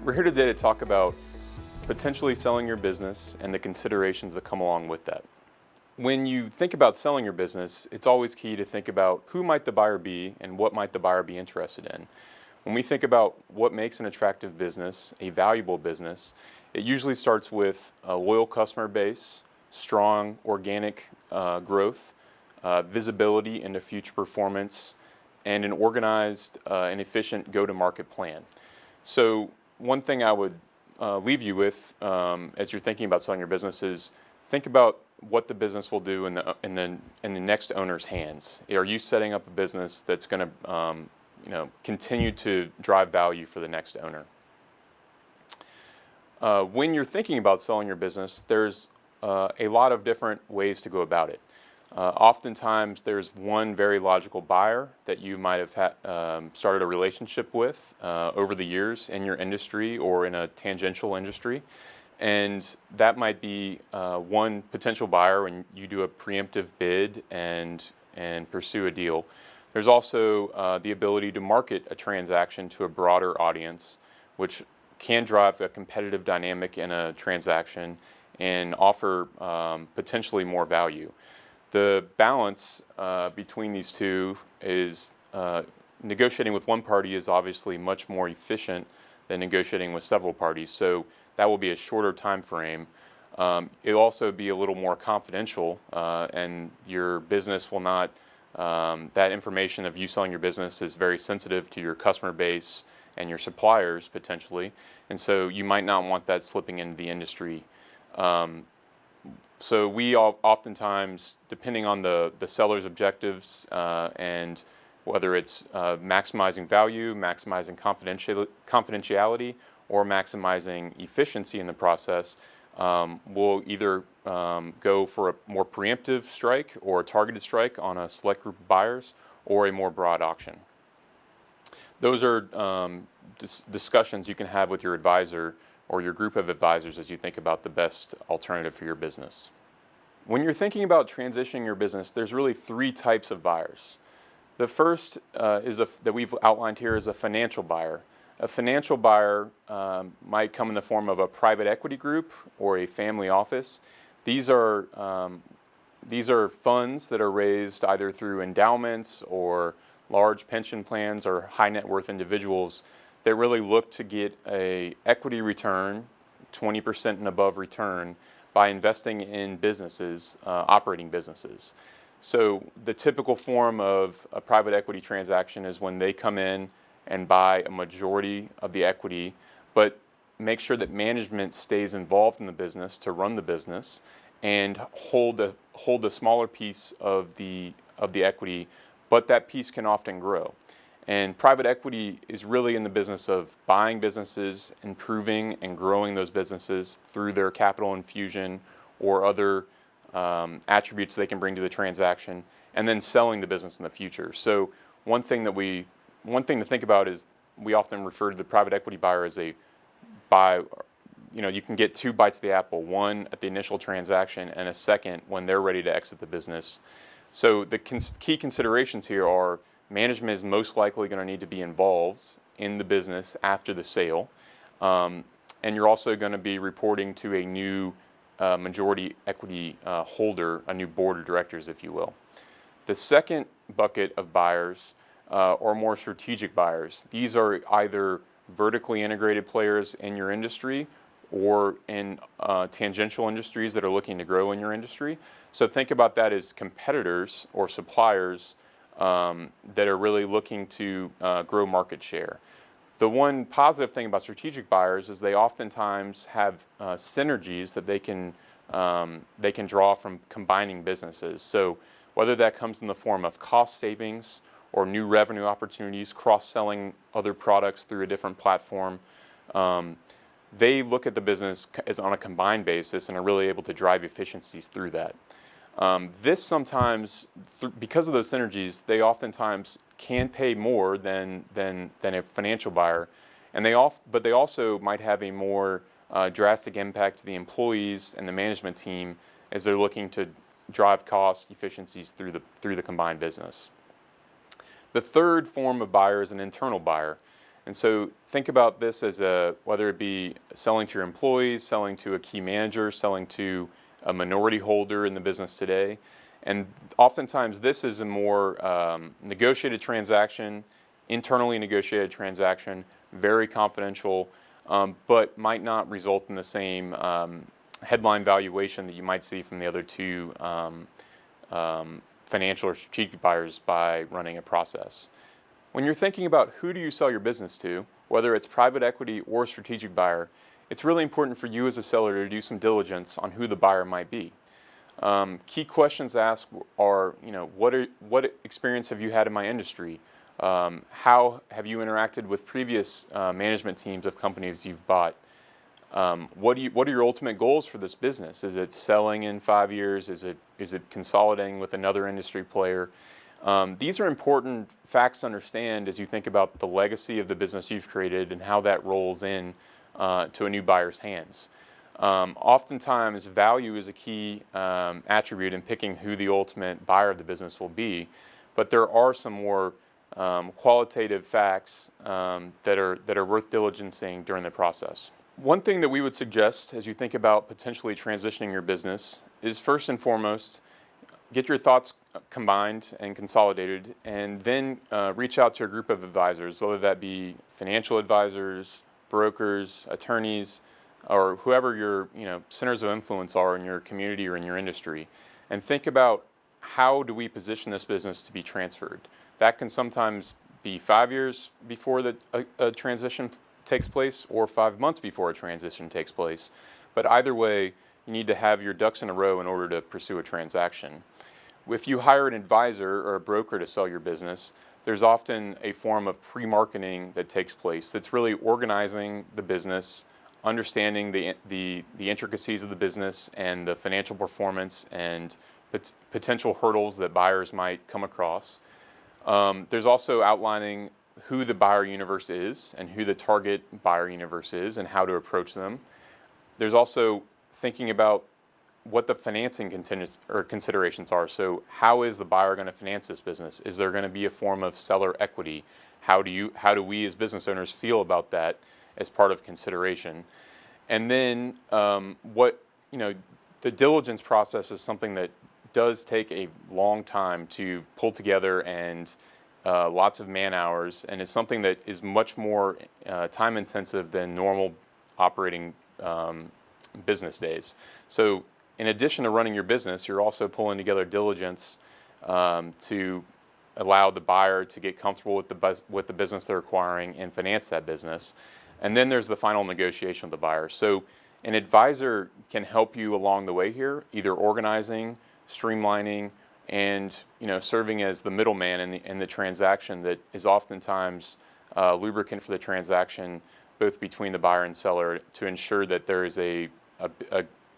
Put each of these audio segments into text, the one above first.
We're here today to talk about potentially selling your business and the considerations that come along with that. When you think about selling your business, it's always key to think about who might the buyer be and what might the buyer be interested in. When we think about what makes an attractive business, a valuable business, it usually starts with a loyal customer base, strong organic growth, visibility into future performance, and an organized and efficient go-to-market plan. So one thing I would leave you with as you're thinking about selling your business is think about what the business will do in the next owner's hands. Are you setting up a business that's going to continue to drive value for the next owner? When you're thinking about selling your business, there's a lot of different ways to go about it. Oftentimes, there's one very logical buyer that you might have started a relationship with over the years in your industry or in a tangential industry. And that might be one potential buyer when you do a preemptive bid and pursue a deal. There's also the ability to market a transaction to a broader audience, which can drive a competitive dynamic in a transaction and offer potentially more value. The balance between these two is negotiating with one party is obviously much more efficient than negotiating with several parties. So that will be a shorter time frame. It'll also be a little more confidential, and your business will not. That information of you selling your business is very sensitive to your customer base and your suppliers potentially, and so you might not want that slipping into the industry. So we oftentimes, depending on the seller's objectives and whether it's maximizing value, maximizing confidentiality, or maximizing efficiency in the process, we'll either go for a more preemptive strike or a targeted strike on a select group of buyers or a more broad auction. Those are discussions you can have with your advisor or your group of advisors as you think about the best alternative for your business. When you're thinking about transitioning your business, there's really three types of buyers. The first that we've outlined here is a financial buyer. A financial buyer might come in the form of a private equity group or a family office. These are funds that are raised either through endowments or large pension plans or high net worth individuals that really look to get a equity return, 20% and above return, by investing in businesses, operating businesses. So the typical form of a private equity transaction is when they come in and buy a majority of the equity, but make sure that management stays involved in the business to run the business and hold a smaller piece of the equity, but that piece can often grow. And private equity is really in the business of buying businesses, improving and growing those businesses through their capital infusion or other attributes they can bring to the transaction, and then selling the business in the future. So one thing to think about is we often refer to the private equity buyer as you can get two bites of the apple, one at the initial transaction and a second when they're ready to exit the business. So the key considerations here are management is most likely going to need to be involved in the business after the sale, and you're also going to be reporting to a new majority equity holder, a new board of directors, if you will. The second bucket of buyers are more strategic buyers. These are either vertically integrated players in your industry or in tangential industries that are looking to grow in your industry. So think about that as competitors or suppliers that are really looking to grow market share. The one positive thing about strategic buyers is they oftentimes have synergies that they can draw from combining businesses. So whether that comes in the form of cost savings or new revenue opportunities, cross-selling other products through a different platform, they look at the business as on a combined basis and are really able to drive efficiencies through that. This sometimes, because of those synergies, they oftentimes can pay more than a financial buyer, and they also might have a more drastic impact to the employees and the management team as they're looking to drive cost efficiencies through the combined business. The third form of buyer is an internal buyer. And so think about this as whether it be selling to your employees, selling to a key manager, selling to a minority holder in the business today. And oftentimes this is a more negotiated transaction, internally negotiated transaction, very confidential, but might not result in the same headline valuation that you might see from the other two financial or strategic buyers by running a process. When you're thinking about who do you sell your business to, whether it's private equity or strategic buyer, it's really important for you as a seller to do some diligence on who the buyer might be. Key questions asked are, what experience have you had in my industry? How have you interacted with previous management teams of companies you've bought? What are your ultimate goals for this business? Is it selling in 5 years? Is it consolidating with another industry player? These are important facts to understand as you think about the legacy of the business you've created and how that rolls in to a new buyer's hands. Oftentimes, value is a key attribute in picking who the ultimate buyer of the business will be, but there are some more qualitative facts that are worth diligencing during the process. One thing that we would suggest as you think about potentially transitioning your business is, first and foremost, get your thoughts combined and consolidated, and then reach out to a group of advisors, whether that be financial advisors, brokers, attorneys, or whoever your centers of influence are in your community or in your industry, and think about how do we position this business to be transferred. That can sometimes be 5 years before a transition takes place or 5 months before a transition takes place. But either way, you need to have your ducks in a row in order to pursue a transaction. If you hire an advisor or a broker to sell your business, there's often a form of pre-marketing that takes place that's really organizing the business, understanding the intricacies of the business and the financial performance and potential hurdles that buyers might come across. There's also outlining who the buyer universe is and who the target buyer universe is and how to approach them. There's also thinking about what the financing considerations are. So how is the buyer going to finance this business? Is there going to be a form of seller equity? How do we as business owners feel about that as part of consideration? And then the diligence process is something that does take a long time to pull together and lots of man hours, and it's something that is much more time intensive than normal operating business days. So in addition to running your business, you're also pulling together diligence to allow the buyer to get comfortable with the business they're acquiring and finance that business. And then there's the final negotiation with the buyer. So an advisor can help you along the way here, either organizing, streamlining, and serving as the middleman in the transaction that is oftentimes lubricant for the transaction, both between the buyer and seller, to ensure that there is a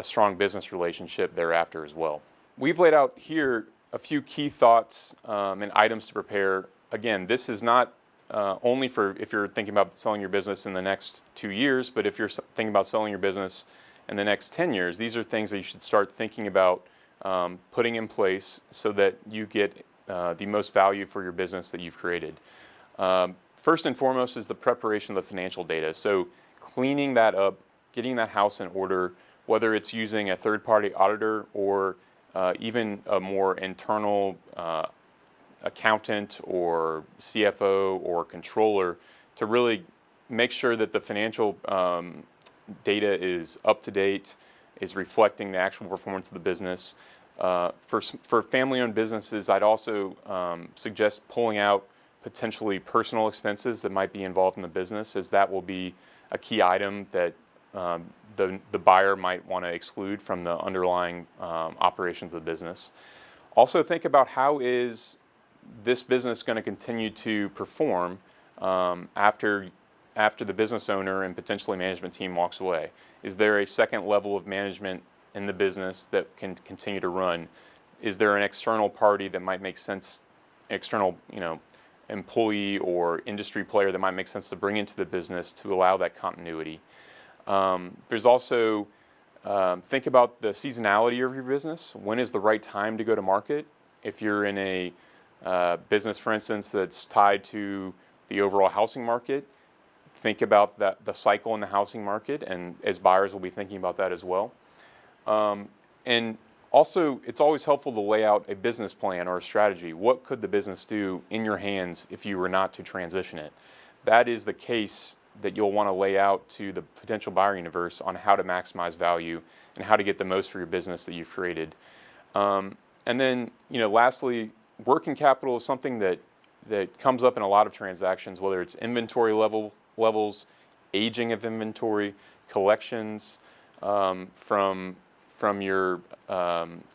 strong business relationship thereafter as well. We've laid out here a few key thoughts and items to prepare. Again, this is not only for if you're thinking about selling your business in the next 2 years, but if you're thinking about selling your business in the next 10 years, these are things that you should start thinking about putting in place so that you get the most value for your business that you've created. First and foremost is the preparation of the financial data. So cleaning that up, getting that house in order, whether it's using a third-party auditor or even a more internal accountant or CFO or controller, to really make sure that the financial data is up to date, is reflecting the actual performance of the business. For family-owned businesses, I'd also suggest pulling out potentially personal expenses that might be involved in the business, as that will be a key item that the buyer might want to exclude from the underlying operations of the business. Also think about how is this business going to continue to perform after the business owner and potentially management team walks away. Is there a second level of management in the business that can continue to run? Is there an external party that might make sense, external employee or industry player that might make sense to bring into the business to allow that continuity? There's also think about the seasonality of your business. When is the right time to go to market? If you're in a business, for instance, that's tied to the overall housing market, think about the cycle in the housing market, and as buyers will be thinking about that as well. And also, it's always helpful to lay out a business plan or a strategy. What could the business do in your hands if you were not to transition it? That is the case that you'll want to lay out to the potential buyer universe on how to maximize value and how to get the most for your business that you've created. And then, lastly, working capital is something that comes up in a lot of transactions, whether it's inventory levels, aging of inventory, collections from your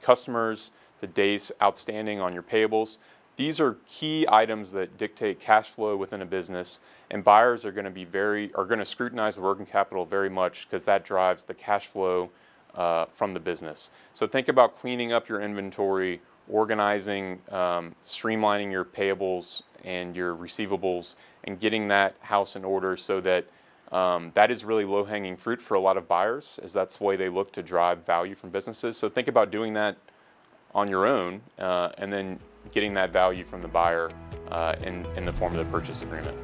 customers, the days outstanding on your payables. These are key items that dictate cash flow within a business, and buyers are going to scrutinize the working capital very much because that drives the cash flow from the business. So think about cleaning up your inventory, organizing, streamlining your payables and your receivables, and getting that house in order so that that is really low-hanging fruit for a lot of buyers, as that's the way they look to drive value from businesses. So think about doing that on your own, and then getting that value from the buyer in the form of the purchase agreement.